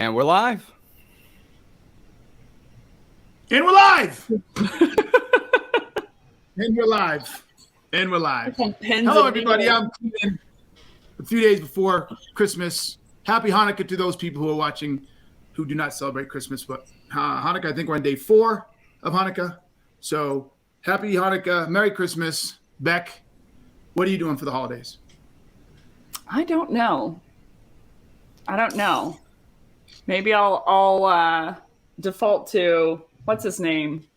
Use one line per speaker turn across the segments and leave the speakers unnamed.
And we're live.
And we're live. And we're live. And we're live. Hello, everybody. I'm Keenan. A few days before Christmas. Happy Hanukkah to those people who are watching who do not celebrate Christmas. But Hanukkah, I think we're on day 4 of Hanukkah. So happy Hanukkah. Merry Christmas. Becc, what are you doing for the holidays?
I don't know. Maybe I'll default to what's his name?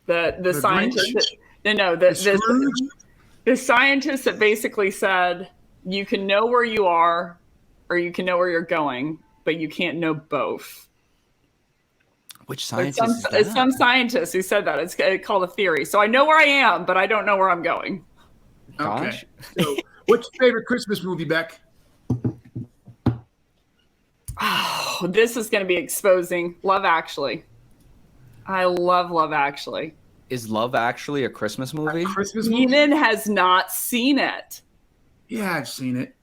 The scientist. The scientist that basically said you can know where you are or you can know where you're going, but you can't know both.
Which scientist is that?
It's some scientist who said that. It's called a theory. So I know where I am, but I don't know where I'm going.
Okay. So what's your favorite Christmas movie, Becc?
Oh, this is going to be exposing Love Actually. I love Love Actually.
Is Love Actually a Christmas movie?
Keenan has not seen it.
Yeah, I've seen it.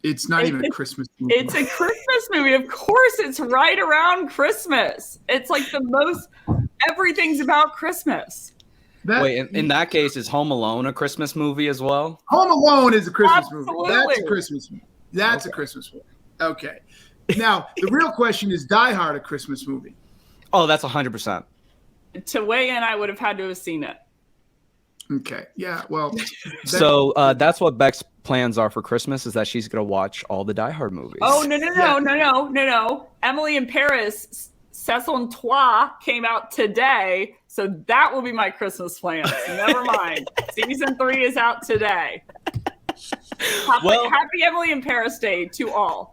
It's not even a Christmas movie.
It's a Christmas movie. Of course, it's right around Christmas. It's like everything's about Christmas.
In that case, is Home Alone a Christmas movie as well?
Home Alone is a Christmas
Absolutely.
movie. That's a Christmas movie. That's a Christmas movie. Okay. Now, the real question is Die Hard a Christmas movie?
Oh, that's 100%.
To weigh in, I would have had to have seen it.
Okay. Yeah, well.
So that's what Beck's plans are for Christmas, is that she's going to watch all the Die Hard movies.
Oh, no. Emily in Paris, Saison Toi came out today, so that will be my Christmas plans. Never mind. Season 3 is out today. Happy Emily in Paris Day to all.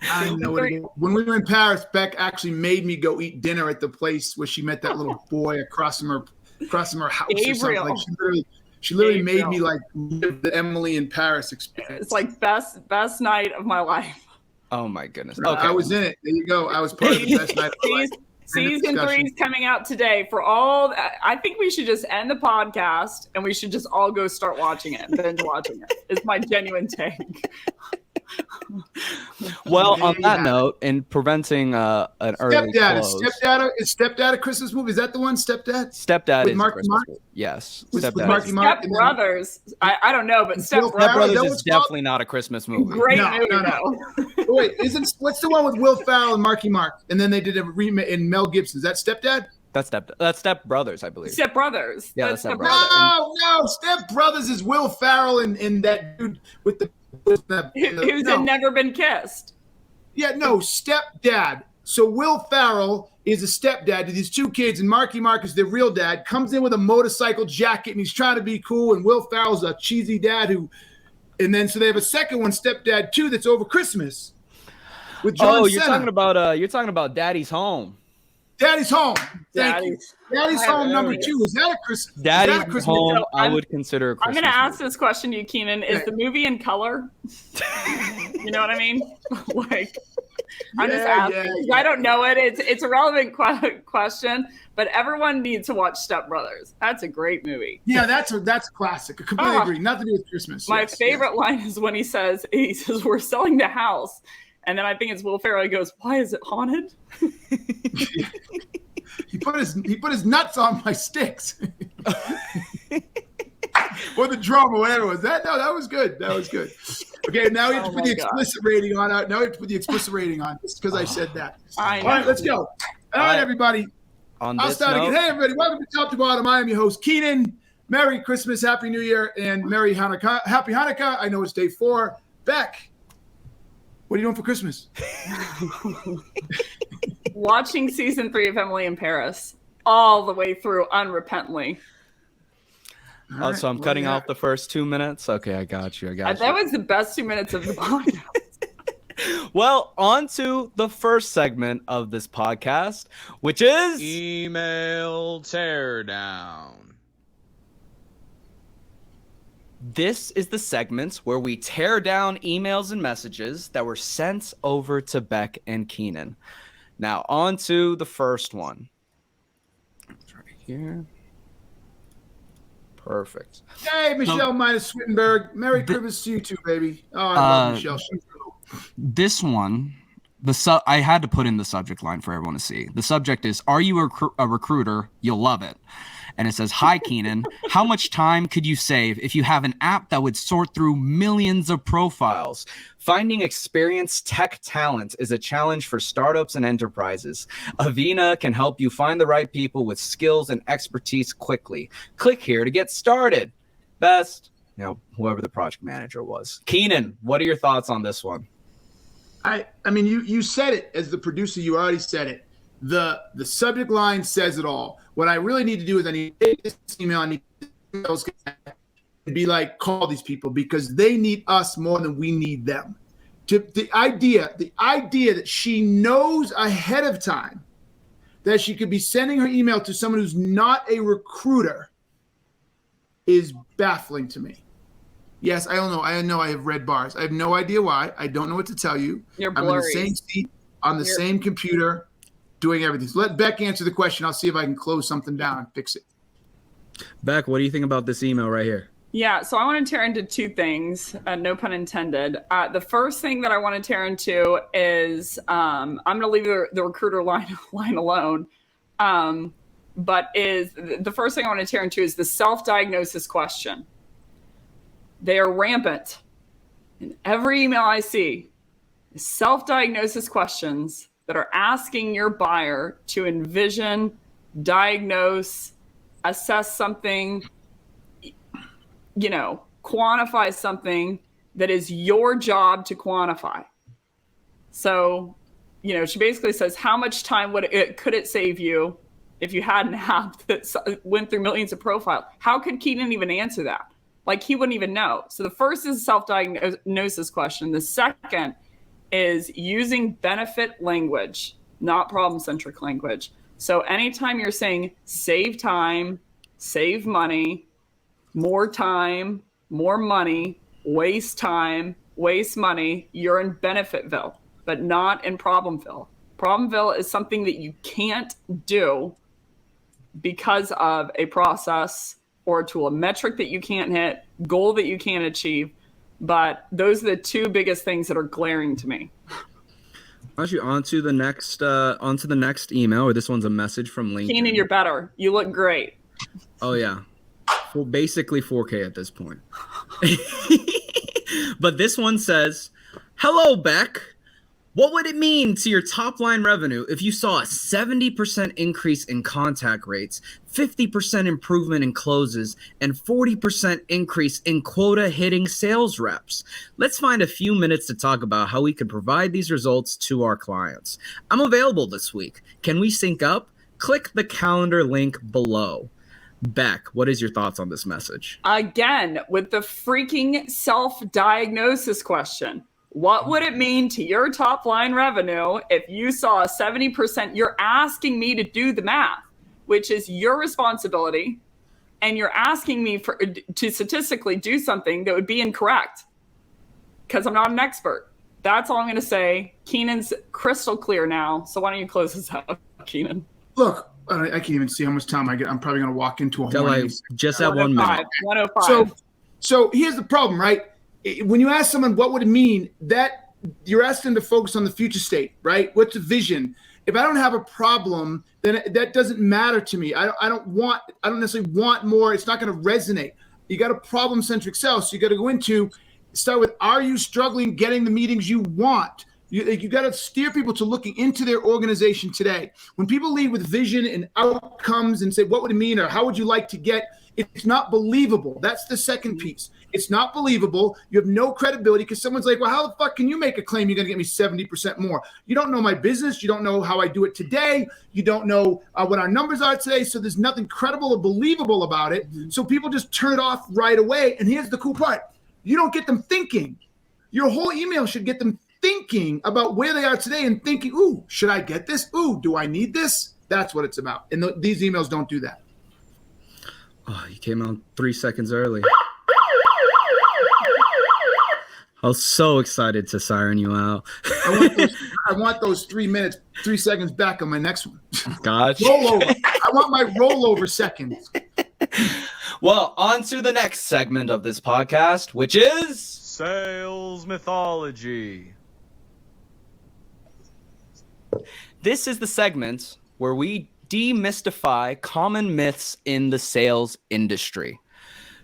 I know it. When we were in Paris, Becc actually made me go eat dinner at the place where she met that little boy across from her house.
Gabriel.
Or something. Like she literally made me like live the Emily in Paris experience.
It's like best night of my life.
Oh my goodness.
Okay. I was in it. There you go. I was part of the best night of my life.
Season 3 is coming out today. For all, I think we should just end the podcast and we should just all go start watching it, binge watching it. It's my genuine take.
Well, on that note, in preventing an early close.
Is Stepdad a Christmas movie? Is that the one, Stepdad?
Stepdad
with
is
Marky Mark?
Yes.
With
Marky
Mark.
Step Brothers. I don't know, but Step
Brothers is definitely not a Christmas movie.
Great movie, though.
Wait, what's the one with Will Ferrell and Marky Mark? And then they did a remake in Mel Gibson. Is that Stepdad?
That's Step Brothers, I believe.
Step Brothers.
Yeah, that's Step Brothers.
No. Step Brothers is Will Ferrell and that dude with the
who's Never Been Kissed.
Yeah, no, Stepdad. So Will Ferrell is a stepdad to these 2 kids, and Marky Mark is their real dad. Comes in with a motorcycle jacket, and he's trying to be cool. And Will Ferrell's a cheesy dad and then so they have a second one, Stepdad 2, that's over Christmas with John Cena.
You're talking about Daddy's Home.
Daddy's Home. Daddy's Home number 2. Is that a Christmas?
Daddy's Home, I would consider a Christmas.
I'm going to ask this question to you, Keenan. Is the movie in color? You know what I mean? I'm just asking. I don't know it. It's a relevant question, but everyone needs to watch Step Brothers. That's a great movie.
Yeah, that's a classic. I completely agree. Nothing to do with Christmas.
My favorite line is when he says, we're selling the house. And then I think it's Will Ferrell. He goes, "Why is it haunted?"
He put his nuts on my sticks, or the drum, or whatever it was. That was good. That was good. Okay, now we have to put the explicit rating on. Now we have to put the explicit rating on, just because I said that. All right, let's go. All right, everybody. I'll start again. Hey, everybody. Welcome to Top to Bottom. I am your host, Keenan. Merry Christmas, Happy New Year, and Merry Hanukkah. Happy Hanukkah. I know it's day 4. Becc, what are you doing for Christmas?
Watching season 3 of Emily in Paris all the way through unrepentantly.
So I'm cutting off the first 2 minutes. Okay, I got you.
That was the best 2 minutes of the podcast.
Well, on to the first segment of this podcast, which is
Email Teardown.
This is the segment where we tear down emails and messages that were sent over to Becc and Keenan. Now, on to the first one. It's right here. Perfect.
Hey, Michelle minus Swittenberg. Merry Christmas to you too, baby. Oh, I love Michelle.
This one I had to put in the subject line for everyone to see. The subject is, are you a recruiter? You'll love it. And it says, hi, Keenan. How much time could you save if you have an app that would sort through millions of profiles? Finding experienced tech talent is a challenge for startups and enterprises. Avena can help you find the right people with skills and expertise quickly. Click here to get started. Best, whoever the project manager was. Keenan, what are your thoughts on this one?
I mean, you said it as the producer. You already said it. The subject line says it all. What I really need to do is I need to take this email. I need to be like, call these people because they need us more than we need them. The idea that she knows ahead of time that she could be sending her email to someone who's not a recruiter is baffling to me. Yes, I don't know. I know I have red bars. I have no idea why. I don't know what to tell you. I'm in the same seat on the same computer doing everything. So let Becc answer the question. I'll see if I can close something down and fix it.
Becc, what do you think about this email right here?
Yeah, so I want to tear into two things, no pun intended. The first thing that I want to tear into is I'm going to leave the recruiter line alone. But the first thing I want to tear into is the self-diagnosis question. They are rampant. In every email I see, self-diagnosis questions that are asking your buyer to envision, diagnose, assess something, quantify something that is your job to quantify. So, she basically says, how much time could it save you if you had an app that went through millions of profiles? How could Keenan even answer that? Like, he wouldn't even know. So the first is a self-diagnosis question. The second is using benefit language, not problem-centric language. So anytime you're saying save time, save money, more time, more money, waste time, waste money, you're in Benefitville, but not in Problemville. Problemville is something that you can't do because of a process or a tool, a metric that you can't hit, goal that you can't achieve. But those are the two biggest things that are glaring to me.
Actually, on to the next email, or this one's a message from LinkedIn.
Keenan, you're better. You look great.
Oh, yeah. Well, basically 4K at this point. But this one says, hello, Becc. What would it mean to your top line revenue if you saw a 70% increase in contact rates, 50% improvement in closes, and 40% increase in quota hitting sales reps? Let's find a few minutes to talk about how we can provide these results to our clients. I'm available this week. Can we sync up? Click the calendar link below. Becc, what is your thoughts on this message?
Again, with the freaking self-diagnosis question. What would it mean to your top line revenue if you saw a 70%? You're asking me to do the math, which is your responsibility. And you're asking me to statistically do something that would be incorrect because I'm not an expert. That's all I'm going to say. Keenan's crystal clear now. So why don't you close this out, Keenan?
Look, I can't even see how much time I get. I'm probably going to walk into a horn.
Just at 1 minute.
105.
So here's the problem, right? When you ask someone what would it mean, that you're asking them to focus on the future state, right? What's the vision? If I don't have a problem, then that doesn't matter to me. I don't necessarily want more. It's not going to resonate. You got a problem-centric sell, so you got to start with, are you struggling getting the meetings you want? You got to steer people to looking into their organization today. When people lead with vision and outcomes and say, what would it mean, or how would you like to get? It's not believable. That's the second piece. It's not believable. You have no credibility because someone's like, well, how the fuck can you make a claim you're going to get me 70% more? You don't know my business. You don't know how I do it today. You don't know what our numbers are today. So there's nothing credible or believable about it. So people just turn it off right away. And here's the cool part. You don't get them thinking. Your whole email should get them thinking about where they are today and thinking, ooh, should I get this? Ooh, do I need this? That's what it's about. And these emails don't do that.
Oh, you came out 3 seconds early. I was so excited to siren you out.
I want those 3 minutes, 3 seconds back on my next one.
Gotcha.
Rollover. I want my rollover seconds.
Well, on to the next segment of this podcast, which is
Sales Mythology.
This is the segment where we demystify common myths in the sales industry.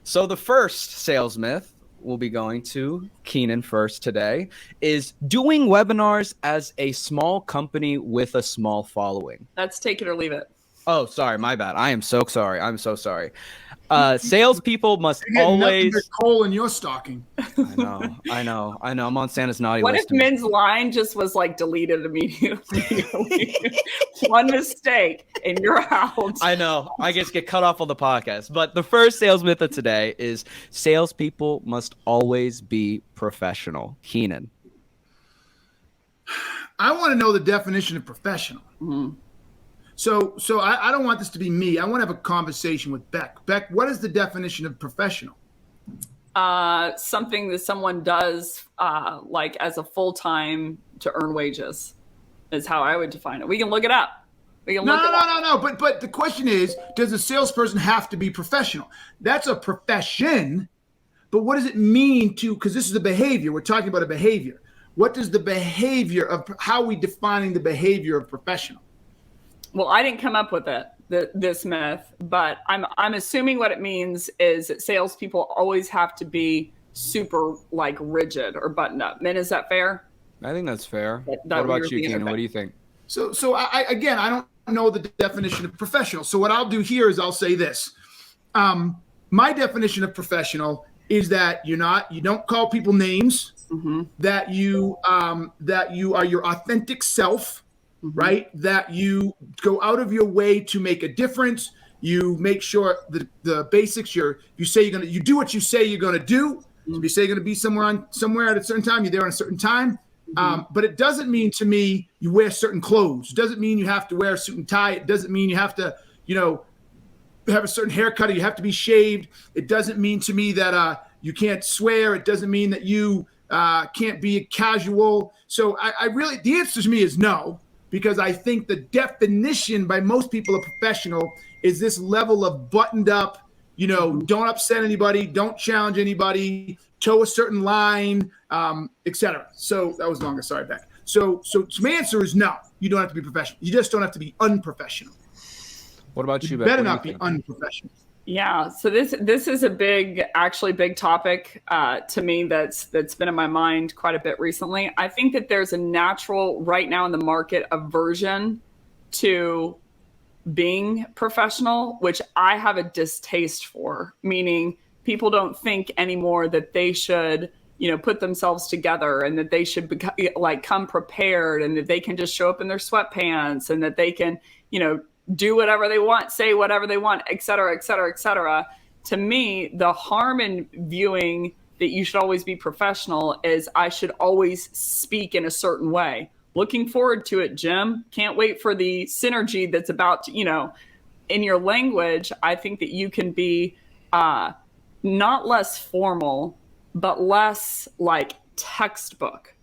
So the first sales myth we'll be going to Keenan first today is doing webinars as a small company with a small following.
That's take it or leave it.
Oh, sorry, my bad. I am so sorry. I'm so sorry. Salespeople must always.
Coal in your stocking.
I know. I'm on Santa's naughty
list.
What
if Min's line just was like deleted immediately? One mistake and you're out.
I know. I just get cut off on the podcast. But the first sales myth of today is salespeople must always be professional. Keenan.
I want to know the definition of professional. Mm-hmm. So I don't want this to be me. I want to have a conversation with Becc. Becc, what is the definition of professional?
Something that someone does like as a full-time to earn wages is how I would define it. We can look it up.
No. But the question is, does a salesperson have to be professional? That's a profession. But what does it mean to, because this is a behavior. We're talking about a behavior. What does the behavior of, how are we defining the behavior of professional?
Well, I didn't come up with this myth, but I'm assuming what it means is that salespeople always have to be super like rigid or buttoned up. Min, is that fair?
I think that's fair. What about you, Keenan? What do you think?
So I don't know the definition of professional. So what I'll do here is I'll say this. My definition of professional is that you don't call people names, mm-hmm. that you are your authentic self. Mm-hmm. Right? That you go out of your way to make a difference. You make sure the basics. You do what you say you're gonna do. Mm-hmm. So if you say you're gonna be somewhere at a certain time, you're there on a certain time. Mm-hmm. But it doesn't mean to me you wear certain clothes. It doesn't mean you have to wear a suit and tie. It doesn't mean you have to, have a certain haircut or you have to be shaved. It doesn't mean to me that you can't swear. It doesn't mean that you can't be casual. So I really, the answer to me is no. Because I think the definition by most people of professional is this level of buttoned up, don't upset anybody, don't challenge anybody, toe a certain line, etc. So that was longer. Sorry, Becc. So my answer is no. You don't have to be professional. You just don't have to be unprofessional.
What about you, Becc?
Better not be unprofessional.
Yeah, so this is a big topic to me that's been in my mind quite a bit recently. I think that there's a natural right now in the market aversion to being professional, which I have a distaste for, meaning people don't think anymore that they should, put themselves together and that they should come prepared and that they can just show up in their sweatpants and that they can, do whatever they want, say whatever they want, et cetera, et cetera, et cetera. To me, the harm in viewing that you should always be professional is I should always speak in a certain way. Looking forward to it, Jim. Can't wait for the synergy that's about to, in your language. I think that you can be not less formal, but less like textbook.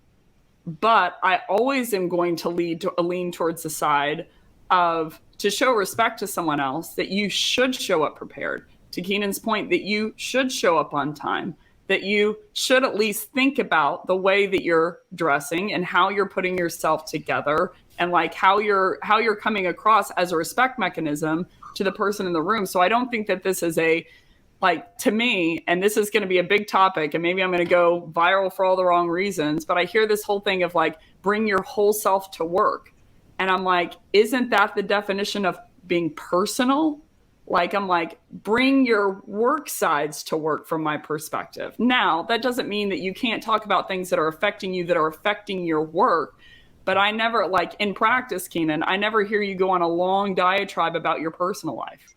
But I always am going to lean towards the side of to show respect to someone else, that you should show up prepared. To Keenan's point, that you should show up on time, that you should at least think about the way that you're dressing and how you're putting yourself together and like how you're coming across as a respect mechanism to the person in the room. So I don't think that this is to me, and this is going to be a big topic and maybe I'm going to go viral for all the wrong reasons, but I hear this whole thing of bring your whole self to work. And I'm like, isn't that the definition of being personal? Bring your work sides to work from my perspective. Now, that doesn't mean that you can't talk about things that are affecting you, that are affecting your work. But I never, in practice, Keenan, I never hear you go on a long diatribe about your personal life.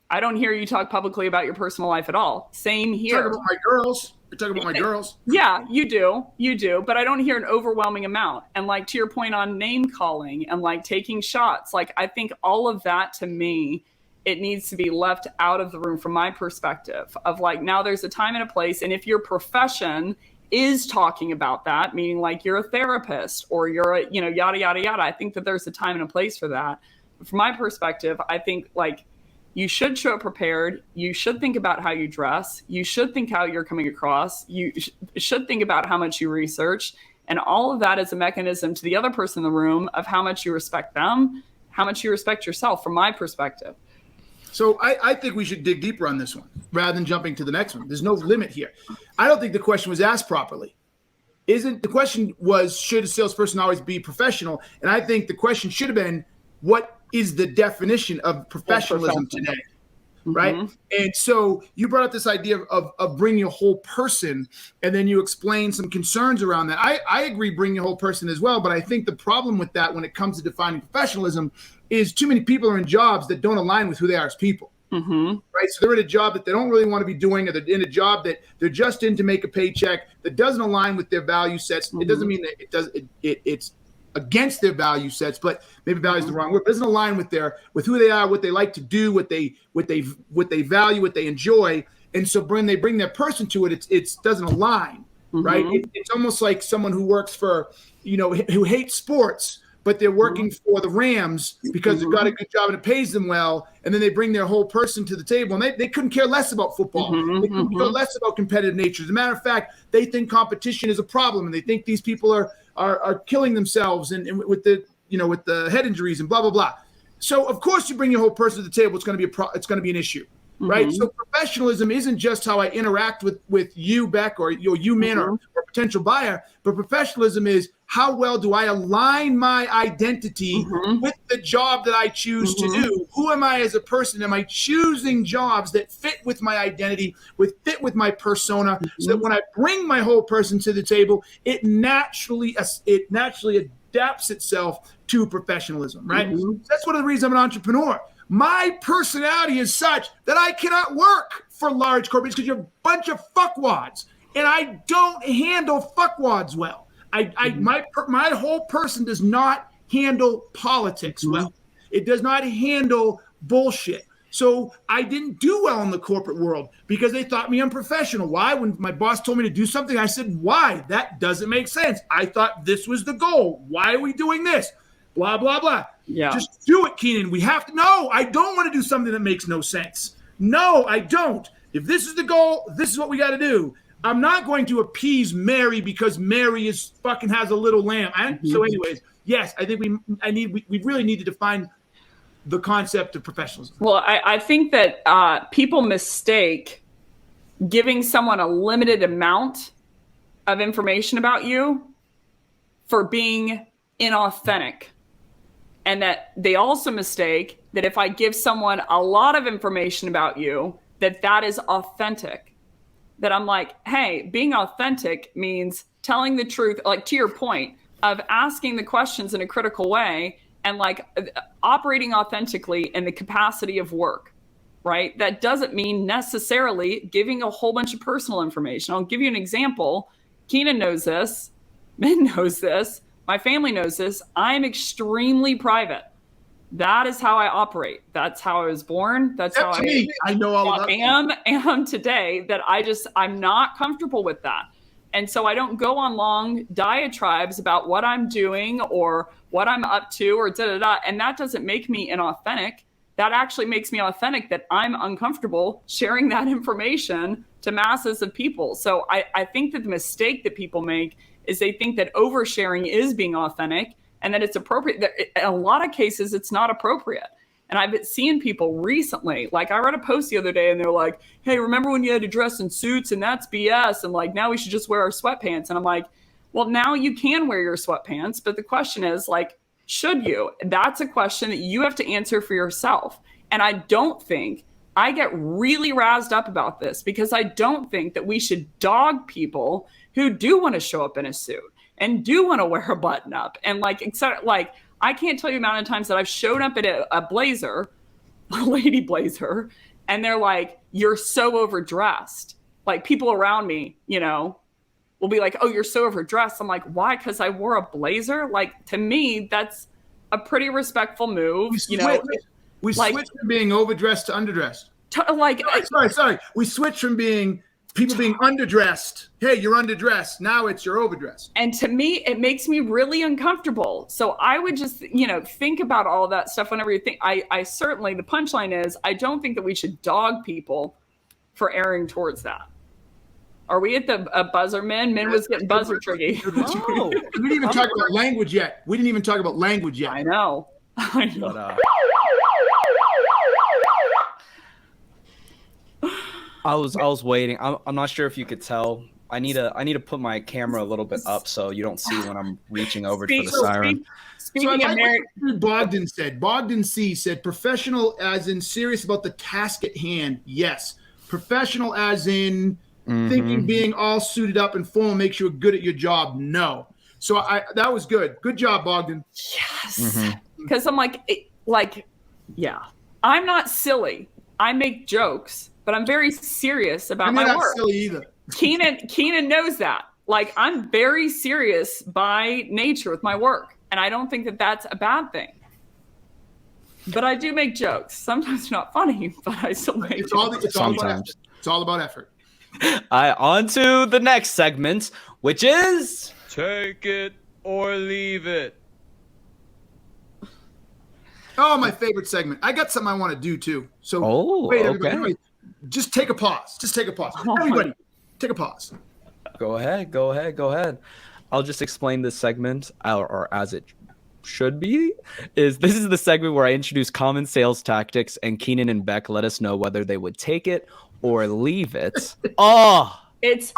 I don't hear you talk publicly about your personal life at all. Same here.
Talk about my girls. You're talking about my girls.
Yeah, you do. But I don't hear an overwhelming amount. And to your point on name calling and taking shots, I think all of that to me, it needs to be left out of the room from my perspective of now there's a time and a place. And if your profession is talking about that, meaning you're a therapist or you're a, yada, yada, yada, I think that there's a time and a place for that. But from my perspective, I think you should show up prepared. You should think about how you dress. You should think how you're coming across. You should think about how much you research. And all of that is a mechanism to the other person in the room of how much you respect them, how much you respect yourself, from my perspective.
So I think we should dig deeper on this one rather than jumping to the next one. There's no limit here. I don't think the question was asked properly. The question was, should a salesperson always be professional? And I think the question should have been, what is the definition of professionalism today? Right? And so you brought up this idea of bringing a whole person, and then you explained some concerns around that. I agree, bring a whole person as well, but I think the problem with that when it comes to defining professionalism is too many people are in jobs that don't align with who they are as people. Right? So they're in a job that they don't really want to be doing, or they're in a job that they're just in to make a paycheck that doesn't align with their value sets. It doesn't mean that it's against their value sets, but maybe value is the wrong word. It doesn't align with who they are, what they like to do, what they value, what they enjoy. And so when they bring their person to it, it doesn't align, right? It's almost like someone who works for, who hates sports, but they're working for the Rams because they've got a good job and it pays them well. And then they bring their whole person to the table, and they couldn't care less about football. They couldn't care less about competitive nature. As a matter of fact, they think competition is a problem, and they think these people are killing themselves and with the head injuries and blah, blah, blah. So of course you bring your whole person to the table. It's going to be an issue, right? So professionalism isn't just how I interact with you, Becc, or you, man, or a potential buyer, but professionalism is how well do I align my identity with the job that I choose to do? Who am I as a person? Am I choosing jobs that fit with my identity, fit with my persona, so that when I bring my whole person to the table, it naturally adapts itself to professionalism, right? That's one of the reasons I'm an entrepreneur. My personality is such that I cannot work for large corporations because you're a bunch of fuckwads, and I don't handle fuckwads well. My whole person does not handle politics well. It does not handle bullshit. So I didn't do well in the corporate world because they thought me unprofessional. Why? When my boss told me to do something, I said, why? That doesn't make sense. I thought this was the goal. Why are we doing this? Blah, blah, blah. Yeah. Just do it, Keenan. We have to. No, I don't want to do something that makes no sense. No, I don't. If this is the goal, this is what we got to do. I'm not going to appease Mary because Mary has a little lamb. So anyways, yes, I think we really need to define the concept of professionalism.
Well, I think that people mistake giving someone a limited amount of information about you for being inauthentic. And that they also mistake that if I give someone a lot of information about you, that is authentic. That I'm like, hey, being authentic means telling the truth, like to your point of asking the questions in a critical way and like operating authentically in the capacity of work, right? That doesn't mean necessarily giving a whole bunch of personal information. I'll give you an example. Keenan knows this. Ben knows this. My family knows this. I'm extremely private. That is how I operate. That's how I was born. That's how
I know all about
am today, that I'm not comfortable with that. And so I don't go on long diatribes about what I'm doing or what I'm up to or da-da-da. And that doesn't make me inauthentic. That actually makes me authentic, that I'm uncomfortable sharing that information to masses of people. So I think that the mistake that people make is they think that oversharing is being authentic, and that it's appropriate. In a lot of cases, it's not appropriate. And I've seen people recently, like I read a post the other day and they're like, hey, remember when you had to dress in suits and that's BS? And like, now we should just wear our sweatpants. And I'm like, well, now you can wear your sweatpants. But the question is like, should you? That's a question that you have to answer for yourself. And I get really razzed up about this because I don't think that we should dog people who do want to show up in a suit and do want to wear a button up and like, etc. Like, I can't tell you the amount of times that I've shown up in a blazer, a lady blazer, and they're like, you're so overdressed. Like people around me, will be like, oh, you're so overdressed. I'm like, why? Because I wore a blazer? Like, to me, that's a pretty respectful move.
We switched from being overdressed to underdressed. Sorry. We switched from people being underdressed. Hey, you're underdressed. Now you're overdressed.
And to me, it makes me really uncomfortable. So I would just, think about all that stuff whenever you think. I certainly, the punchline is, I don't think that we should dog people for erring towards that. Are we at the buzzer, Min? Min was getting buzzer triggy.
Oh, we didn't even talk about language yet.
I know.
But, I was waiting. I'm not sure if you could tell. I need to put my camera a little bit up so you don't see when I'm reaching over for the siren.
Speaking of
what Bogdan said. Bogdan C said professional as in serious about the task at hand. Yes. Professional as in thinking being all suited up and formal makes you good at your job. No. So that was good. Good job, Bogdan.
Yes. Because I'm like, yeah. I'm not silly. I make jokes, but I'm very serious about my work.
Not silly either.
Keenan knows that. Like, I'm very serious by nature with my work, and I don't think that that's a bad thing. But I do make jokes. Sometimes not funny, but I still make jokes.
It's all about effort.
On to the next segment, which is
take it or leave it.
Oh, my favorite segment. I got something I want to do too. So wait, everybody. Wait. Just take a pause. Everybody, take a pause.
Go ahead. I'll just explain this segment, or as it should be. This is the segment where I introduce common sales tactics, and Keenan and Becc let us know whether they would take it or leave it.
It's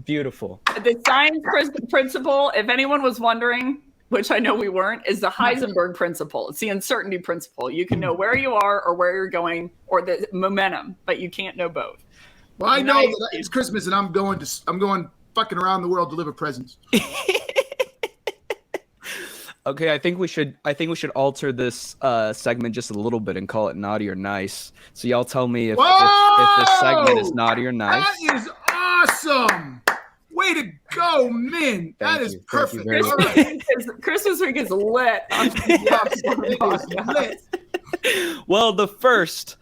beautiful.
The science principle, if anyone was wondering, which I know we weren't, is the Heisenberg principle. It's the uncertainty principle. You can know where you are or where you're going or the momentum, but you can't know both.
Well, I know that it's Christmas and I'm going fucking around the world to deliver presents.
Okay, I think we should alter this segment just a little bit and call it naughty or nice. So y'all tell me if this segment is naughty or nice.
That is awesome. Way to go, Min. That is perfect.
Christmas week is lit.
Well, the first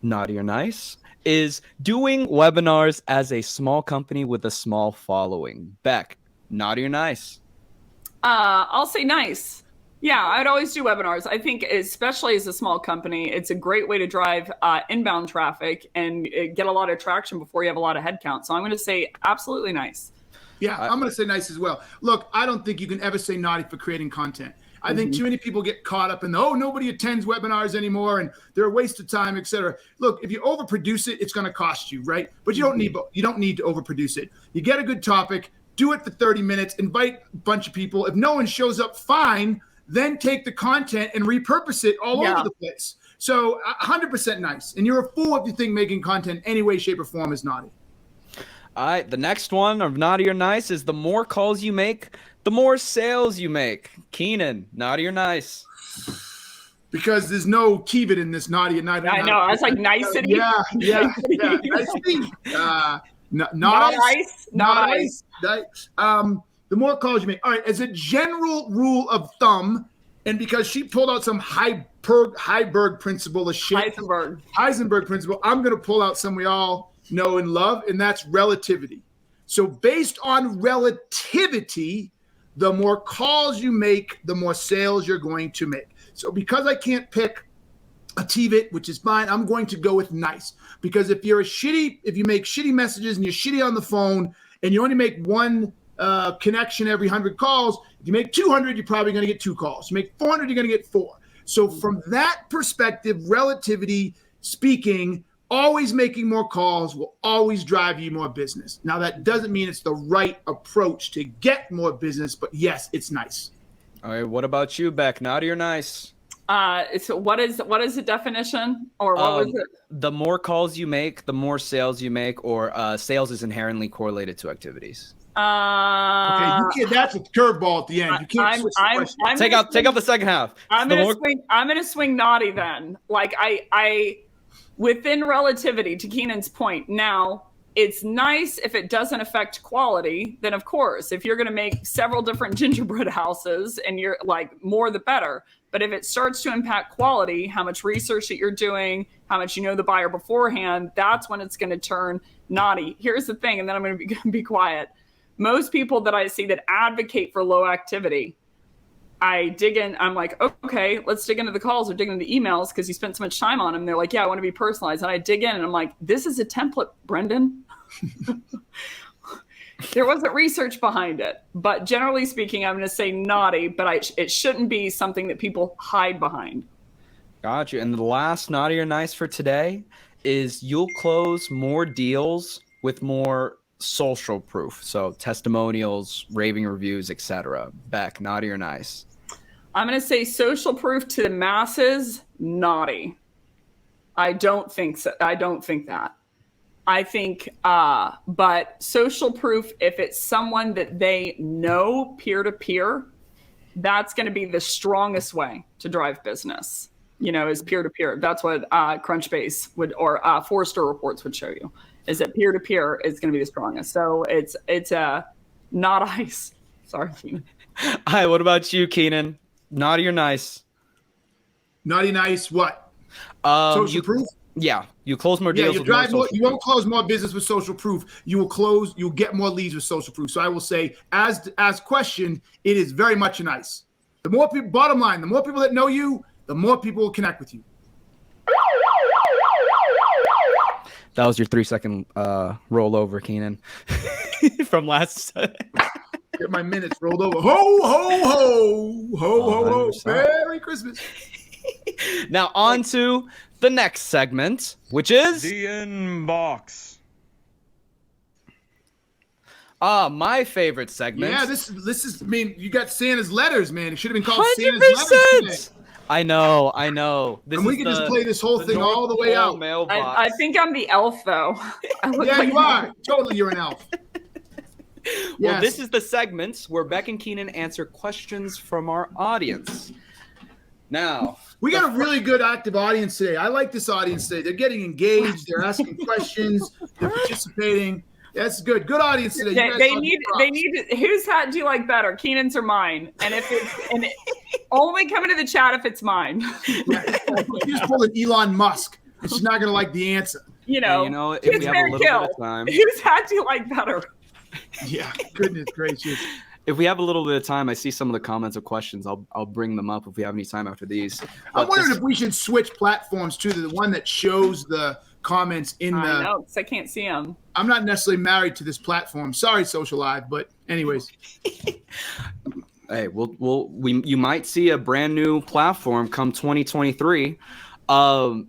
naughty or nice is doing webinars as a small company with a small following. Becc, naughty or nice?
I'll say nice. Yeah, I'd always do webinars. I think, especially as a small company, it's a great way to drive inbound traffic and get a lot of traction before you have a lot of headcount. So I'm going to say absolutely nice.
Yeah, I'm going to say nice as well. Look, I don't think you can ever say naughty for creating content. I think too many people get caught up in nobody attends webinars anymore and they're a waste of time, etc. Look, if you overproduce it, it's going to cost you, right? But you don't need to overproduce it. You get a good topic, do it for 30 minutes, invite a bunch of people. If no one shows up, fine. Then take the content and repurpose it all over the place. So 100% nice. And you're a fool if you think making content any way, shape, or form is naughty.
All right, the next one of naughty or nice is the more calls you make, the more sales you make. Keenan, naughty or nice?
Because there's no keep-it in this naughty and naughty.
I know. I was like nicety.
Yeah. Nicety. Not ice. The more calls you make. All right, as a general rule of thumb, and because she pulled out some Heisenberg principle of shit. Heisenberg principle, I'm going to pull out some we all know and love, and that's relativity. So based on relativity, the more calls you make, the more sales you're going to make. So because I can't pick a TVIT, which is fine, I'm going to go with nice. Because if you make shitty messages and you're shitty on the phone and you only make one connection every 100 calls, if you make 200, you're probably going to get 2 calls. You make 400, you're going to get 4. So from that perspective, relativity speaking, always making more calls will always drive you more business. Now, that doesn't mean it's the right approach to get more business, but yes, it's nice.
All right, what about you, Becc? Naughty or nice?
So what is the definition, or what was it?
The more calls you make, the more sales you make, or sales is inherently correlate to activities.
Okay, that's a curveball at the end. You can't switch the question.
Take out the second half.
I'm gonna swing naughty then. Like I within relativity, to Keenan's point. Now, it's nice if it doesn't affect quality. Then of course, if you're gonna make several different gingerbread houses and you're like more the better. But if it starts to impact quality, how much research that you're doing, how much you know the buyer beforehand, that's when it's going to turn naughty. Here's the thing, and then I'm going to be quiet. Most people that I see that advocate for low activity I dig in. I'm like, okay, let's dig into the calls or dig into the emails because you spent so much time on them. They're like, yeah, I want to be personalized. And I dig in and I'm like, this is a template, Brendan. There wasn't research behind it. But generally speaking, I'm going to say naughty, but it shouldn't be something that people hide behind.
Gotcha. And the last naughty or nice for today is you'll close more deals with more social proof. So testimonials, raving reviews, etc. Becc, naughty or nice?
I'm going to say social proof to the masses, naughty. I don't think so. I don't think that. I think, but social proof, if it's someone that they know peer to peer, that's going to be the strongest way to drive business. Is peer to peer. That's what Crunchbase would or Forrester reports would show you. Is that peer to peer is going to be the strongest. So it's not ice. Sorry, Keenan.
Hi, what about you, Keenan? Naughty or nice?
Naughty, nice. What? Social proof.
Yeah, you close more deals.
You won't close more business with social proof. You'll get more leads with social proof. So I will say, as questioned, it is very much a nice. The more people, bottom line, the more people that know you, the more people will connect with you.
That was your 3-second rollover, Keenan, from last.
Get my minutes rolled over. Ho, ho, ho, ho, ho, ho. Merry Christmas.
Now on to the next segment, which is
the inbox.
My favorite segment.
Yeah, this is. I mean, you got Santa's letters, man. It should have been called Santa's letters today.
I know.
And we can just play this whole thing all the way out.
I think I'm the elf, though.
Yeah, you are. Totally, you're an elf.
Well, this is the segment where Becc and Keenan answer questions from our audience. Now,
we got a really good active audience today. I like this audience today. They're getting engaged. They're asking questions. They're participating. That's good. Good audience today.
They need whose hat do you like better, Keenan's or mine? And if it's only come into the chat if it's mine.
Yeah, you just pull an Elon Musk, and she's not going to like the answer.
If we have a little bit of time.
Whose hat do you like better?
Yeah, goodness gracious.
If we have a little bit of time, I see some of the comments or questions. I'll bring them up if we have any time after these.
I'm wondering if we should switch platforms to the one that shows the comments in the.
I know, because I can't see them.
I'm not necessarily married to this platform. Sorry, Social Live, but anyways.
Hey, you might see a brand new platform come 2023.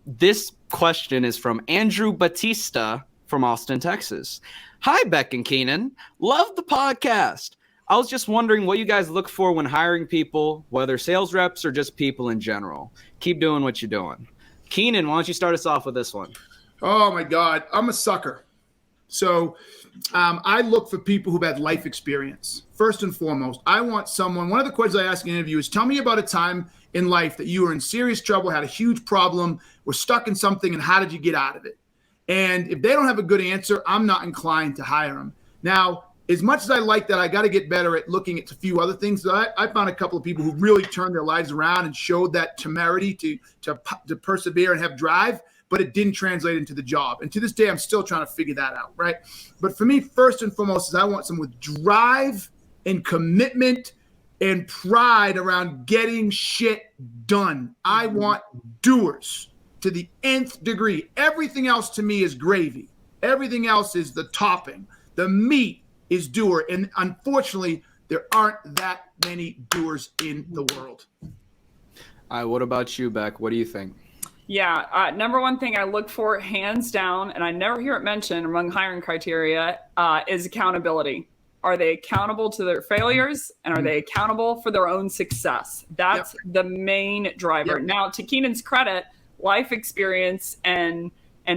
This question is from Andrew Batista from Austin, Texas. Hi, Becc and Keenan. Love the podcast. I was just wondering what you guys look for when hiring people, whether sales reps or just people in general. Keep doing what you're doing. Keenan, why don't you start us off with this one?
Oh, my God. I'm a sucker. So I look for people who've had life experience. First and foremost, I want someone – one of the questions I ask in an interview is, tell me about a time in life that you were in serious trouble, had a huge problem, were stuck in something, and how did you get out of it? And if they don't have a good answer, I'm not inclined to hire them. Now, as much as I like that, I got to get better at looking at a few other things. So I found a couple of people who really turned their lives around and showed that temerity to persevere and have drive, but it didn't translate into the job. And to this day, I'm still trying to figure that out, right? But for me, first and foremost, is I want someone with drive and commitment and pride around getting shit done. I want doers to the nth degree. Everything else to me is gravy. Everything else is the topping. The meat is doer. And unfortunately, there aren't that many doers in the world.
All right, what about you, Becc? What do you think?
Yeah, number one thing I look for, hands down, and I never hear it mentioned among hiring criteria, is accountability. Are they accountable to their failures, and are they accountable for their own success? That's the main driver. Now, to Keenan's credit, life experience and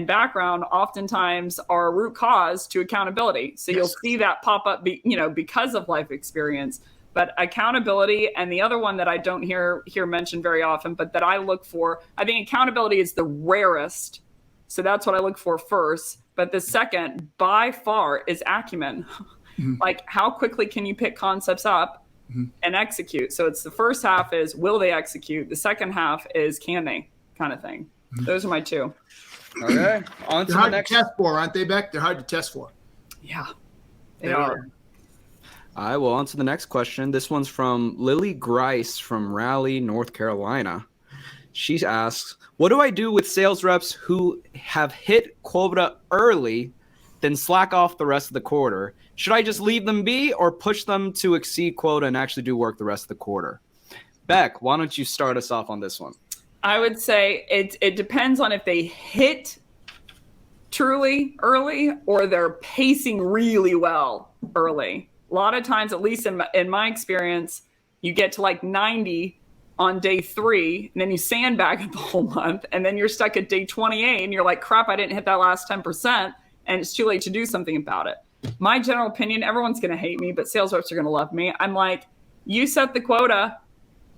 background oftentimes are a root cause to accountability. So you'll see that pop up, because of life experience. But accountability, and the other one that I don't hear mentioned very often, but that I look for, I think accountability is the rarest. So that's what I look for first. But the second, by far, is acumen. Mm-hmm. Like, how quickly can you pick concepts up and execute? So it's the first half is, will they execute? The second half is, can they, kind of thing. Mm-hmm. Those are my two.
Okay. On to
They're hard
the next.
to test for, aren't they, Becc? They're hard to test for.
Yeah, they are.
All right, well, on to the next question. This one's from Lily Grice from Raleigh, North Carolina. She asks, what do I do with sales reps who have hit quota early, then slack off the rest of the quarter? Should I just leave them be or push them to exceed quota and actually do work the rest of the quarter? Becc, why don't you start us off on this one?
I would say it depends on if they hit truly early or they're pacing really well early. A lot of times, at least in my experience, you get to like 90 on day 3, and then you sandbag it the whole month, and then you're stuck at day 28, and you're like, crap, I didn't hit that last 10%, and it's too late to do something about it. My general opinion, everyone's going to hate me, but sales reps are going to love me. I'm like, you set the quota,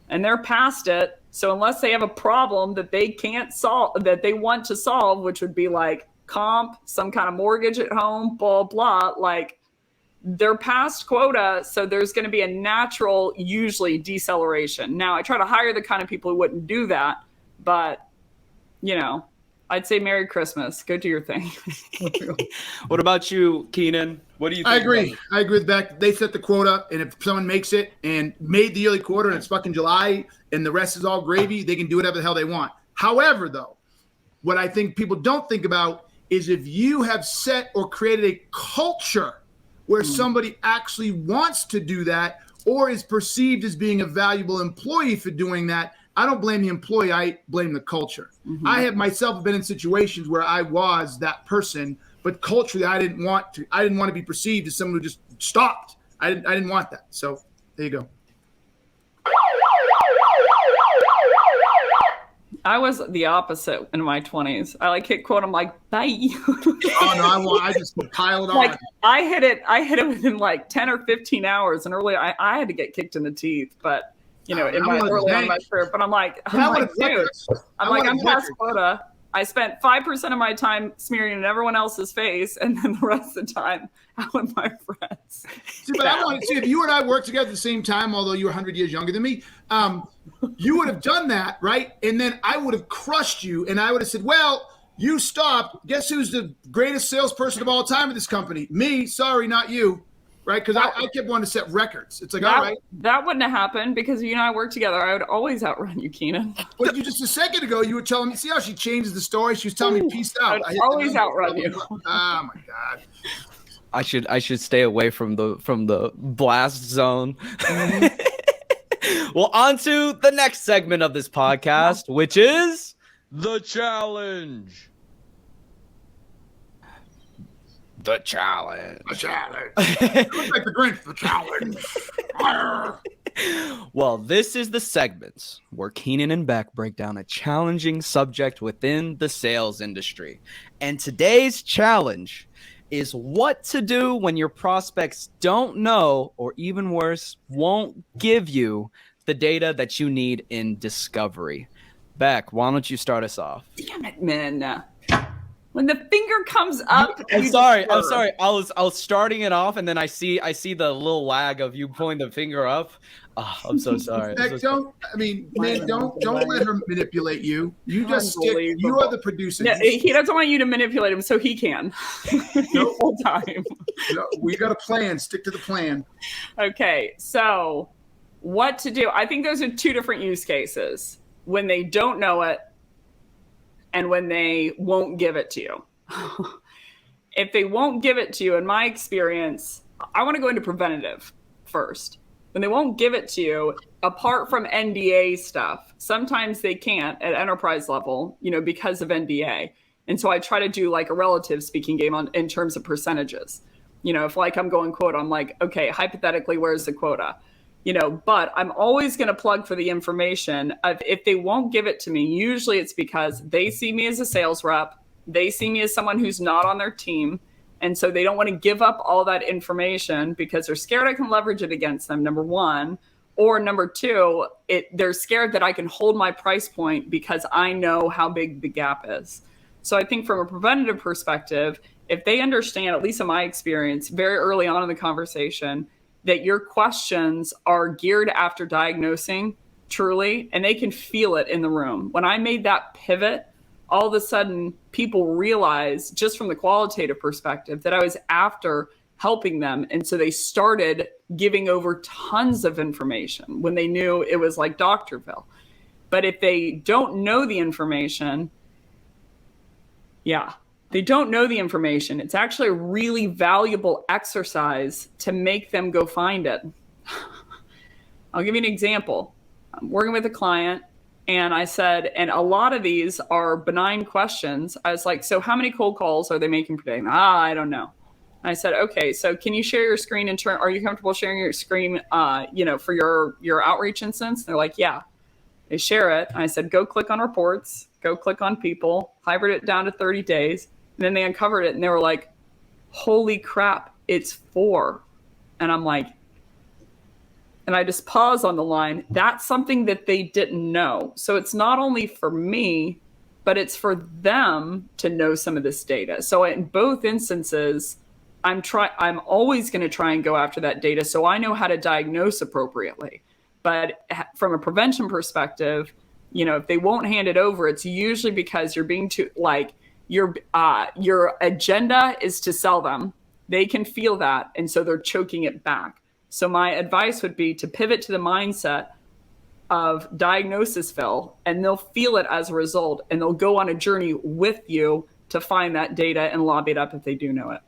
and they're past it, so unless they have a problem that they can't solve, that they want to solve, which would be like comp, some kind of mortgage at home, blah, blah, like, they're past quota, so there's going to be a natural, usually, deceleration. Now, I try to hire the kind of people who wouldn't do that, but, you know, I'd say Merry Christmas. Go do your thing.
What about you, Keenan? What do you think?
I agree. I agree with Becc. They set the quota, and if someone makes it and made the yearly quarter and it's fucking July and the rest is all gravy, they can do whatever the hell they want. However, though, what I think people don't think about is if you have set or created a culture where somebody actually wants to do that or is perceived as being a valuable employee for doing that, I don't blame the employee, I blame the culture. I have myself been in situations where I was that person, but culturally I didn't want to be perceived as someone who just stopped. I didn't want that. So there you go.
I was the opposite in my 20s. I like hit quote. I'm like, bye.
I just piled on.
Like I hit it within like 10 or 15 hours. And early, I had to get kicked in the teeth, but you know, in my early on my career. But I'm like, dude, I'm past quota. I spent 5% of my time smearing in everyone else's face, and then the rest of the time out with my friends.
See, but I want to see if you and I worked together at the same time, although you were 100 years younger than me. You would have done that, right? And then I would have crushed you, and I would have said, well, you stopped. Guess who's the greatest salesperson of all time at this company? Me. Sorry, not you. Right? Because I kept wanting to set records. It's like, all right.
That wouldn't have happened because you and I worked together. I would always outrun you, Keenan.
But you just a second ago, you were telling me, see how she changes the story? She was telling me, peace out.
I would always outrun you.
Oh, my God.
I should stay away from the blast zone. Well, on to the next segment of this podcast, which is
the challenge.
The challenge.
The challenge. It looks like the Grinch. The challenge.
Well, this is the segment where Keenan and Becc break down a challenging subject within the sales industry. And today's challenge is what to do when your prospects don't know, or even worse, won't give you the data that you need in discovery. Becc, why don't you start us off?
Damn it, man. When the finger comes up,
I'm sorry. I was starting it off, and then I see the little lag of you pulling the finger up. Oh, I'm so sorry.
Becc, don't let her manipulate you. You just stick. You are the producer.
No, he doesn't want you to manipulate him, so he can.
Nope.
Whole time.
No, we got a plan. Stick to the plan.
Okay, so what to do? I think those are two different use cases. When they don't know it, and when they won't give it to you. If they won't give it to you, in my experience, I want to go into preventative first. When they won't give it to you, apart from NDA stuff, sometimes they can't at enterprise level, because of NDA. And so I try to do like a relative speaking game in terms of percentages. If like I'm going quota, I'm like, okay, hypothetically, where's the quota? But I'm always going to plug for the information of if they won't give it to me, usually it's because they see me as a sales rep. They see me as someone who's not on their team. And so they don't want to give up all that information because they're scared I can leverage it against them, number one. Or number two, they're scared that I can hold my price point because I know how big the gap is. So I think from a preventative perspective, if they understand, at least in my experience, very early on in the conversation, that your questions are geared after diagnosing truly, and they can feel it in the room. When I made that pivot, all of a sudden people realized, just from the qualitative perspective, that I was after helping them. And so they started giving over tons of information when they knew it was like Doctorville. But if they don't know the information, they don't know the information. It's actually a really valuable exercise to make them go find it. I'll give you an example. I'm working with a client and I said, and a lot of these are benign questions. I was like, so how many cold calls are they making per day? I don't know. I said, okay, so can you share your screen and are you comfortable sharing your screen, for your outreach instance? They're like, yeah. They share it. I said, go click on reports, go click on people, hybrid it down to 30 days. And then they uncovered it and they were like, holy crap, it's 4. And I'm like, and I just pause on the line. That's something that they didn't know. So it's not only for me, but it's for them to know some of this data. So in both instances, I'm always going to try and go after that data so I know how to diagnose appropriately. But from a prevention perspective, if they won't hand it over, it's usually because you're being too your agenda is to sell them. They can feel that, and so they're choking it back. So my advice would be to pivot to the mindset of diagnosis fill, and they'll feel it as a result, and they'll go on a journey with you to find that data and lobby it up if they do know it.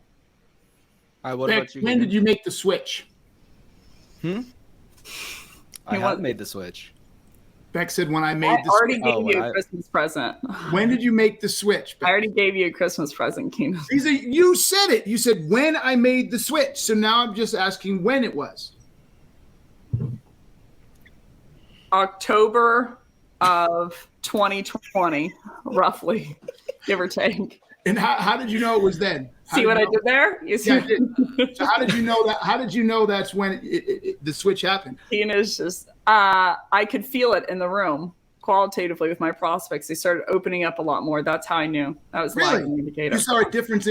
All right, what about you?
When did you make the switch?
I have made the switch.
Becc said, when I made the switch.
I already gave you a Christmas present.
When did you make the switch, Becc?
I already gave you a Christmas present, Keenan.
You said it. You said, when I made the switch. So now I'm just asking when it was.
October of 2020, roughly, give or take.
And how did you know it was then?
See what I did there? You see?
Yeah, I did. So how did you know that? How did you know that's when the switch happened?
Is just, I could feel it in the room qualitatively with my prospects. They started opening up a lot more. That's how I knew. That was
really?
an indicator.
You saw a difference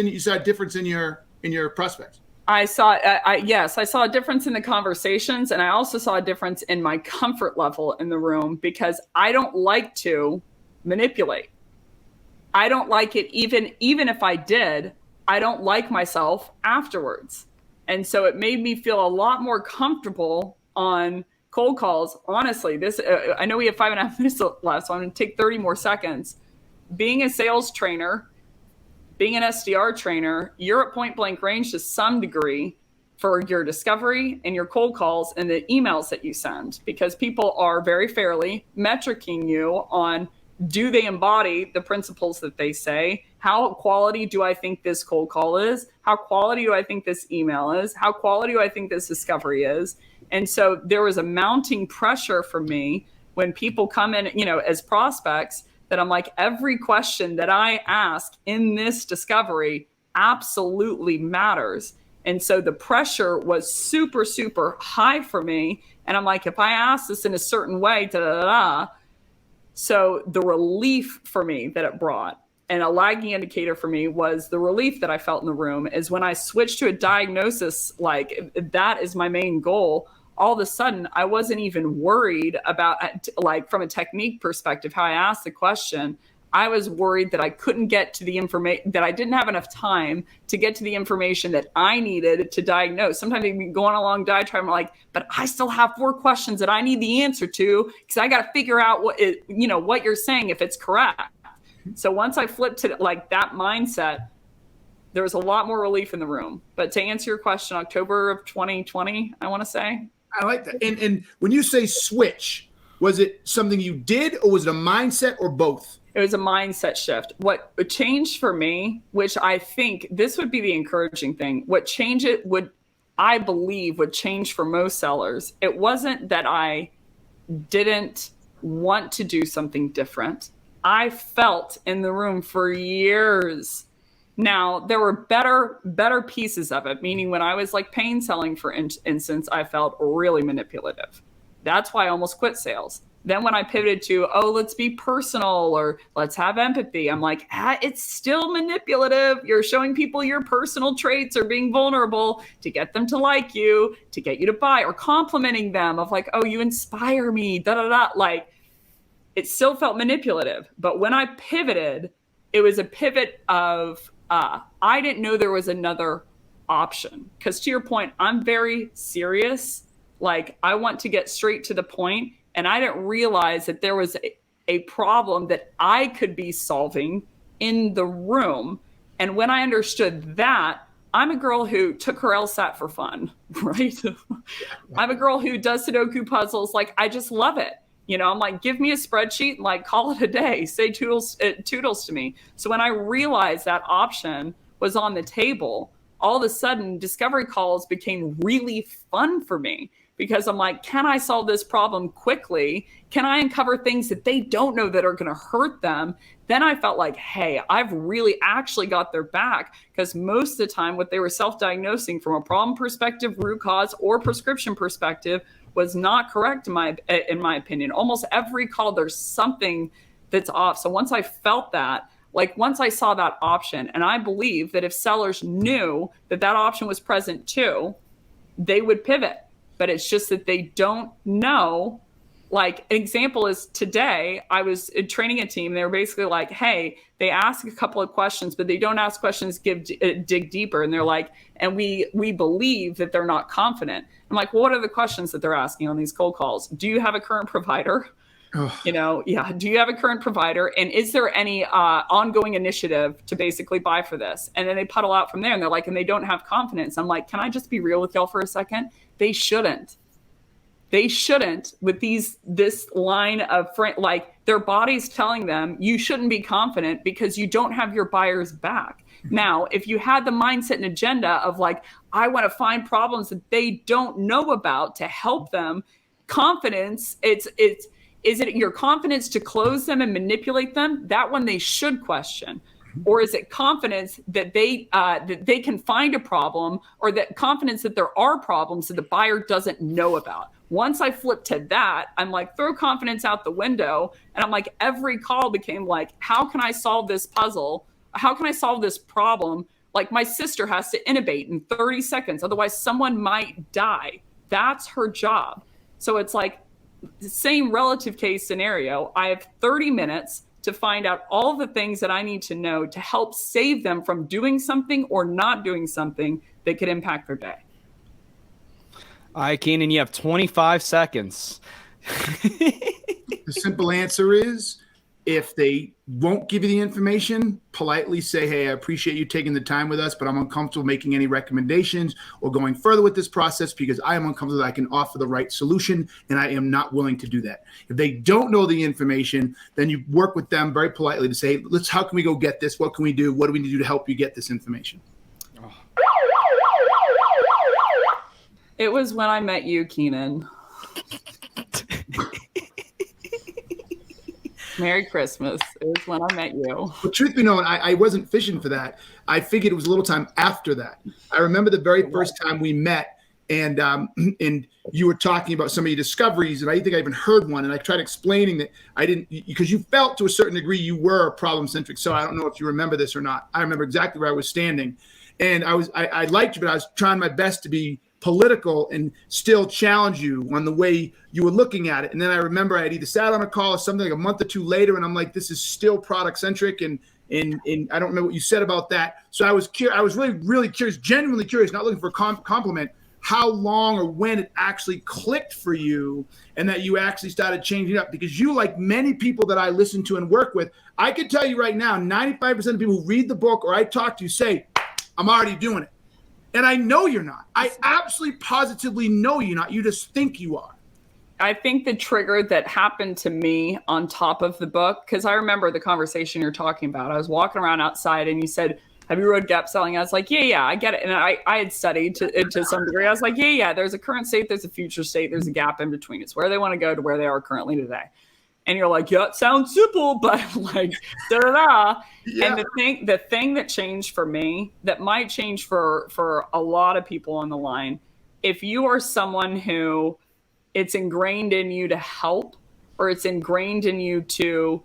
in your prospects.
I saw a difference in the conversations, and I also saw a difference in my comfort level in the room because I don't like to manipulate. I don't like it even if I did, I don't like myself afterwards. And so it made me feel a lot more comfortable on cold calls. Honestly, I know we have 5.5 minutes left, so I'm going to take 30 more seconds. Being a sales trainer, being an SDR trainer, you're at point blank range to some degree for your discovery and your cold calls and the emails that you send, because people are very fairly metricing you on, do they embody the principles that they say? How quality do I think this cold call is? How quality do I think this email is? How quality do I think this discovery is? And so there was a mounting pressure for me when people come in, as prospects, that I'm like, every question that I ask in this discovery absolutely matters. And so the pressure was super, super high for me. And I'm like, if I ask this in a certain way, so the relief for me that it brought, and a lagging indicator for me was the relief that I felt in the room, is when I switched to a diagnosis, like that is my main goal. All of a sudden, I wasn't even worried about, like, from a technique perspective, how I asked the question. I was worried that I couldn't get to the information, that I didn't have enough time to get to the information that I needed to diagnose. Sometimes you can go on a long diatribe, I'm like, but I still have 4 questions that I need the answer to, because I got to figure out what you're saying, if it's correct. So once I flipped to like that mindset, there was a lot more relief in the room. But to answer your question, October of 2020, I want to say.
I like that. And when you say switch, was it something you did, or was it a mindset, or both?
It was a mindset shift. What changed for me, which I think this would be the encouraging thing, I believe would change for most sellers. It wasn't that I didn't want to do something different. I felt in the room for years. Now, there were better pieces of it, meaning when I was like pain selling, for instance, I felt really manipulative. That's why I almost quit sales. Then when I pivoted to, let's be personal, or let's have empathy, I'm like, it's still manipulative. You're showing people your personal traits or being vulnerable to get them to like you, to get you to buy, or complimenting them of like, you inspire me, da-da-da. Like, it still felt manipulative. But when I pivoted, it was a pivot of, I didn't know there was another option. Because to your point, I'm very serious. Like, I want to get straight to the point, and I didn't realize that there was a problem that I could be solving in the room. And when I understood that, I'm a girl who took her LSAT for fun, right? I'm a girl who does Sudoku puzzles. Like, I just love it. You know, I'm like, give me a spreadsheet, like, call it a day, say toodles to me. So when I realized that option was on the table, all of a sudden discovery calls became really fun for me, because I'm like, can I solve this problem quickly? Can I uncover things that they don't know that are going to hurt them? Then I felt like, hey, I've really actually got their back, because most of the time what they were self-diagnosing from a problem perspective, root cause, or prescription perspective was not correct in my opinion. Almost every call, there's something that's off. So once I felt that, like once I saw that option, and I believe that if sellers knew that that option was present too, they would pivot. But it's just that they don't know. Like, an example is today, I was training a team. They were basically like, hey, they ask a couple of questions, but they don't ask questions, dig deeper. And they're like, and we believe that they're not confident. I'm like, well, what are the questions that they're asking on these cold calls? Do you have a current provider? You know, yeah. Do you have a current provider? And is there any ongoing initiative to basically buy for this? And then they puddle out from there, and they're like, and they don't have confidence. I'm like, can I just be real with y'all for a second? They shouldn't. They shouldn't, with this line of like, their body's telling them you shouldn't be confident because you don't have your buyer's back. Now, if you had the mindset and agenda of like, I want to find problems that they don't know about to help them, confidence, is it your confidence to close them and manipulate them? That one they should question. Or is it confidence that they can find a problem, or that confidence that there are problems that the buyer doesn't know about? Once I flipped to that, I'm like, throw confidence out the window. And I'm like, every call became like, how can I solve this puzzle? How can I solve this problem? Like, my sister has to intubate in 30 seconds. Otherwise, someone might die. That's her job. So it's like the same relative case scenario. I have 30 minutes to find out all the things that I need to know to help save them from doing something or not doing something that could impact their day.
All right, Keenan, you have 25 seconds.
The simple answer is, if they won't give you the information, politely say, hey, I appreciate you taking the time with us, but I'm uncomfortable making any recommendations or going further with this process because I am uncomfortable that I can offer the right solution, and I am not willing to do that. If they don't know the information, then you work with them very politely to say, hey, how can we go get this? What can we do? What do we need to do to help you get this information?
Oh.
It was when I met you, Keenan. Merry Christmas. It was when I met you.
Well, truth be known, I wasn't fishing for that. I figured it was a little time after that. I remember the very first time we met, and you were talking about some of your discoveries, and I think I even heard one, and I tried explaining that I didn't, because you felt to a certain degree you were problem-centric. So I don't know if you remember this or not. I remember exactly where I was standing, and I liked you, but I was trying my best to be political and still challenge you on the way you were looking at it. And then I remember I had either sat on a call or something like a month or two later, and I'm like, this is still product centric, and I don't know what you said about that. So I was really, really curious, genuinely curious, not looking for a compliment, how long or when it actually clicked for you and that you actually started changing up. Because you, like many people that I listen to and work with, I can tell you right now, 95% of people who read the book or I talk to say, I'm already doing it. And I know you're not. I absolutely positively know you're not. You just think you are.
I think the trigger that happened to me on top of the book, because I remember the conversation you're talking about. I was walking around outside and you said, have you read Gap Selling? I was like, yeah, I get it. And I had studied to some degree. I was like, yeah, there's a current state, there's a future state, there's a gap in between. It's where they want to go to where they are currently today. And you're like, yeah, it sounds simple, but like, da-da-da. Yeah. And the thing that changed for me, that might change for a lot of people on the line, if you are someone who it's ingrained in you to help, or it's ingrained in you to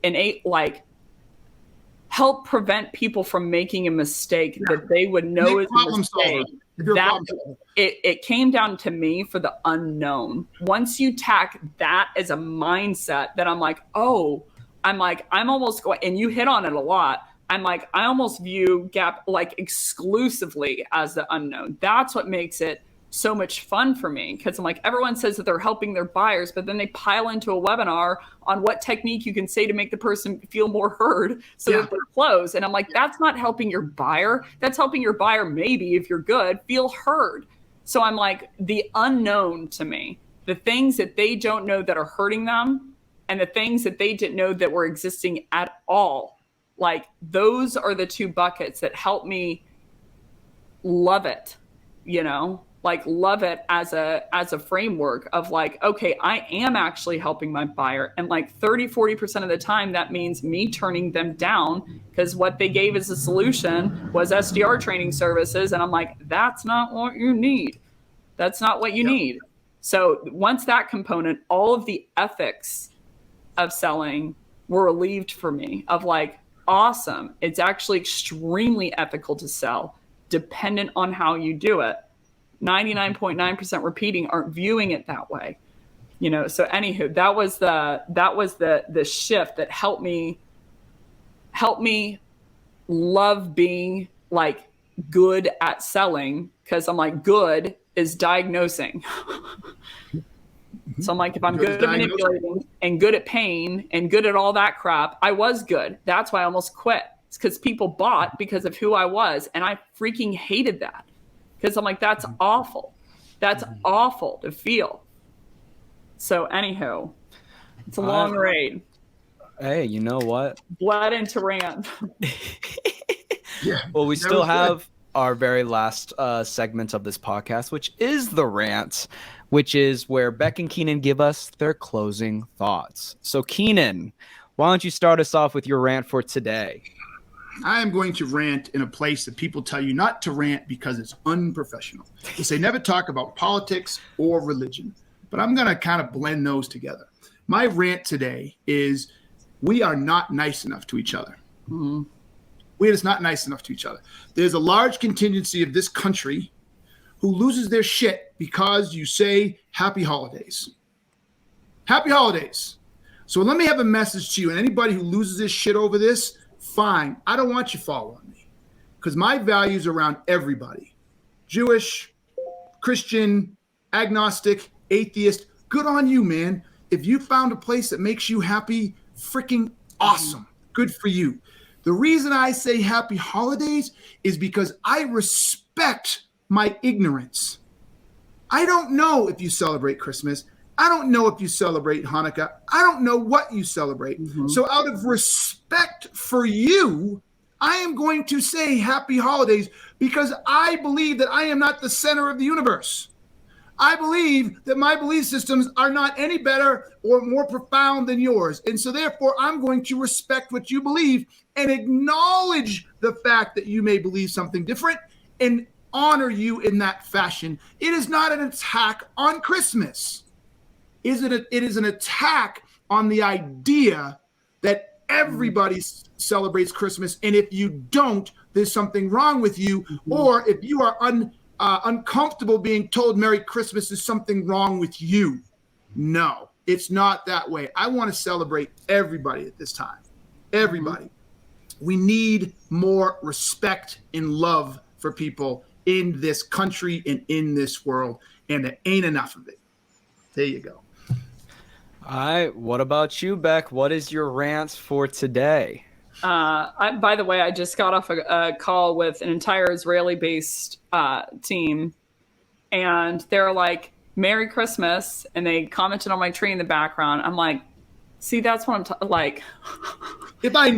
innate, like, help prevent people from making a mistake that they would know is a mistake. It came down to me for the unknown. Once you tack that as a mindset, that I'm almost going, and you hit on it a lot, And like, I almost view gap like exclusively as the unknown. That's what makes it so much fun for me, because I'm like, everyone says that they're helping their buyers, but then they pile into a webinar on what technique you can say to make the person feel more heard so that they're closed. And I'm like, that's not helping your buyer. That's helping your buyer, maybe if you're good, feel heard. So I'm like, the unknown to me, the things that they don't know that are hurting them, and the things that they didn't know that were existing at all. Like, those are the two buckets that help me love it, you know, like love it as a framework of like, okay, I am actually helping my buyer. And like 30-40% of the time, that means me turning them down because what they gave as a solution was SDR training services. And I'm like, that's not what you need. That's not what you need. So once that component, all of the ethics of selling were relieved for me of like, awesome. It's actually extremely ethical to sell, dependent on how you do it. 99.9% repeating aren't viewing it that way, you know. So anywho, that was the shift that helped me love being like good at selling, because I'm like, good is diagnosing. So I'm like, if I'm good at manipulating and good at pain and good at all that crap, I was good. That's why I almost quit. It's because people bought because of who I was. And I freaking hated that, because I'm like, that's awful. That's awful to feel. So anywho, it's a long raid.
Hey, you know what?
Bled into rant.
Well, we still have our very last segment of this podcast, which is the rant, which is where Becc and Keenan give us their closing thoughts. So Keenan, why don't you start us off with your rant for today?
I am going to rant in a place that people tell you not to rant because it's unprofessional. They say never talk about politics or religion, but I'm going to kind of blend those together. My rant today is we are not nice enough to each other. Mm-hmm. We are just not nice enough to each other. There's a large contingency of this country who loses their shit because you say happy holidays. Happy holidays. So let me have a message to you, and anybody who loses this shit over this, fine. I don't want you following me, because my values are around everybody. Jewish, Christian, agnostic, atheist. Good on you, man. If you found a place that makes you happy, freaking awesome. Good for you. The reason I say happy holidays is because I respect my ignorance. I don't know if you celebrate Christmas. I don't know if you celebrate Hanukkah. I don't know what you celebrate. Mm-hmm. So out of respect for you, I am going to say happy holidays, because I believe that I am not the center of the universe. I believe that my belief systems are not any better or more profound than yours. And so therefore, I'm going to respect what you believe and acknowledge the fact that you may believe something different and honor you in that fashion. It is not an attack on Christmas. It is an attack on the idea that everybody celebrates Christmas. And if you don't, there's something wrong with you. Mm-hmm. Or if you are uncomfortable being told Merry Christmas, is something wrong with you. No, it's not that way. I want to celebrate everybody at this time. Everybody. Mm-hmm. We need more respect and love for people in this country and in this world. And there ain't enough of it. There you go.
All right. What about you, Becc? What is your rant for today?
By the way, I just got off a call with an entire Israeli-based team, and they're like, Merry Christmas, and they commented on my tree in the background. I'm like, see, that's what I'm like.
If I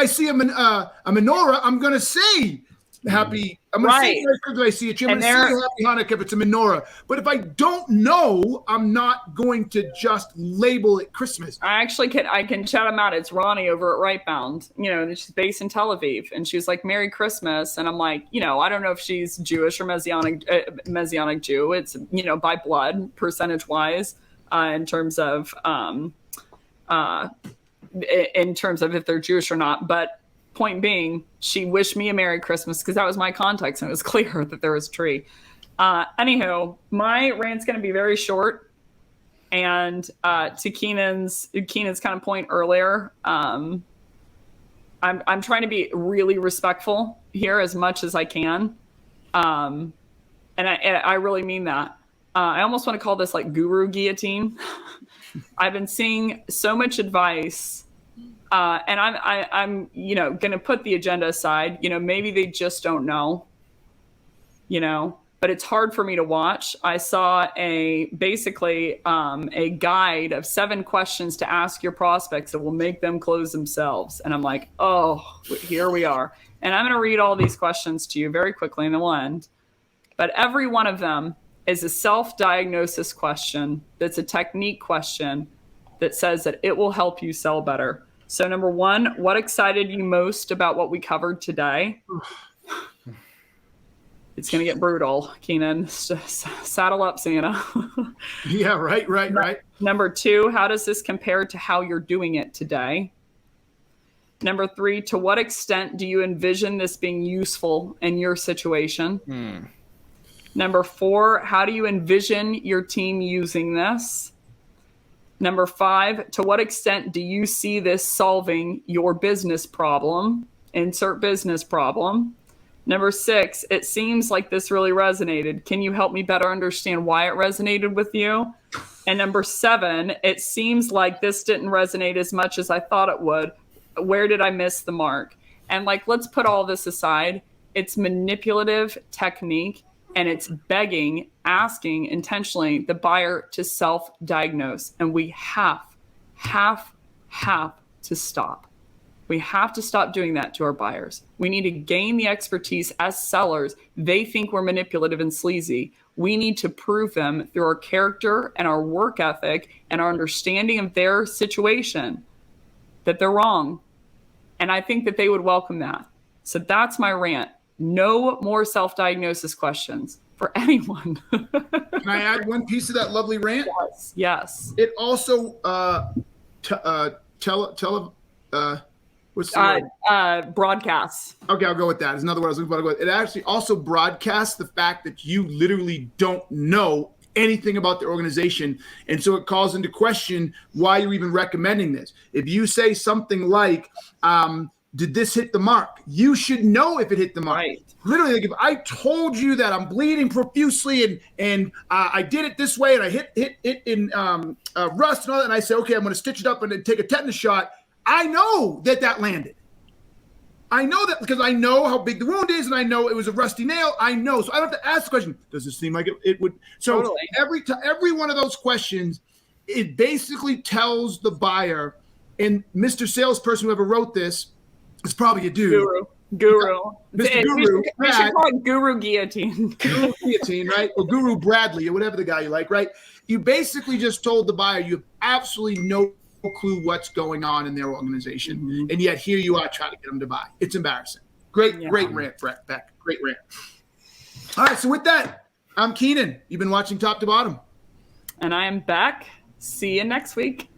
see a menorah, I'm going to say happy. I'm going to say Merry Christmas if I see a tree. I'm going to say happy Hanukkah if it's a menorah. But if I don't know, I'm not going to just label it Christmas.
I can shout them out. It's Ronnie over at Rightbound. You know, she's based in Tel Aviv, and she was like, Merry Christmas. And I'm like, you know, I don't know if she's Jewish or Messianic Jew. It's, you know, by blood, percentage wise, in terms of if they're Jewish or not. But point being, she wished me a Merry Christmas because that was my context, and it was clear that there was a tree. Anywho, my rant's going to be very short. And to Keenan's kind of point earlier, I'm trying to be really respectful here as much as I can. And I really mean that. I almost want to call this like guru guillotine. I've been seeing so much advice, and I'm going to put the agenda aside. Maybe they just don't know, but it's hard for me to watch. I saw basically a guide of 7 questions to ask your prospects that will make them close themselves. And I'm like, oh, here we are. And I'm going to read all these questions to you very quickly and then we'll end. But every one of them is a self-diagnosis question that's a technique question that says that it will help you sell better. So number 1, what excited you most about what we covered today? It's going to get brutal, Keenan. Saddle up, Santa.
Yeah, right.
Number 2, how does this compare to how you're doing it today? Number 3, to what extent do you envision this being useful in your situation? Number 4, how do you envision your team using this? Number 5, to what extent do you see this solving your business problem? Insert business problem. Number 6, it seems like this really resonated. Can you help me better understand why it resonated with you? And number 7, it seems like this didn't resonate as much as I thought it would. Where did I miss the mark? And let's put all this aside. It's manipulative technique. And it's asking intentionally the buyer to self-diagnose. And we have to stop. We have to stop doing that to our buyers. We need to gain the expertise as sellers. They think we're manipulative and sleazy. We need to prove them through our character and our work ethic and our understanding of their situation that they're wrong. And I think that they would welcome that. So that's my rant. No more self-diagnosis questions for anyone.
Can I add one piece of that lovely rant?
Yes.
It also
broadcasts.
Okay, I'll go with that. There's another word I was looking for. It actually also broadcasts the fact that you literally don't know anything about the organization, and so it calls into question why you're even recommending this. If you say something like, did this hit the mark? You should know if it hit the mark.
Right.
Literally, if I told you that I'm bleeding profusely and I did it this way and I hit it in rust and all that, and I say, okay, I'm going to stitch it up and then take a tetanus shot, I know that landed. I know that because I know how big the wound is and I know it was a rusty nail. I know. So I don't have to ask the question, does it seem like it would? So totally. Every one of those questions, it basically tells the buyer, and Mr. Salesperson, whoever wrote this, it's probably a dude.
Guru.
Mr. Guru.
We should call it Guru Guillotine.
Guru Guillotine, right? Or Guru Bradley, or whatever the guy you like, right? You basically just told the buyer you have absolutely no clue what's going on in their organization. Mm-hmm. And yet here you are trying to get them to buy. It's embarrassing. Great rant, Becc. Great rant. All right, so with that, I'm Keenan. You've been watching Top to Bottom.
And I am Becc. See you next week.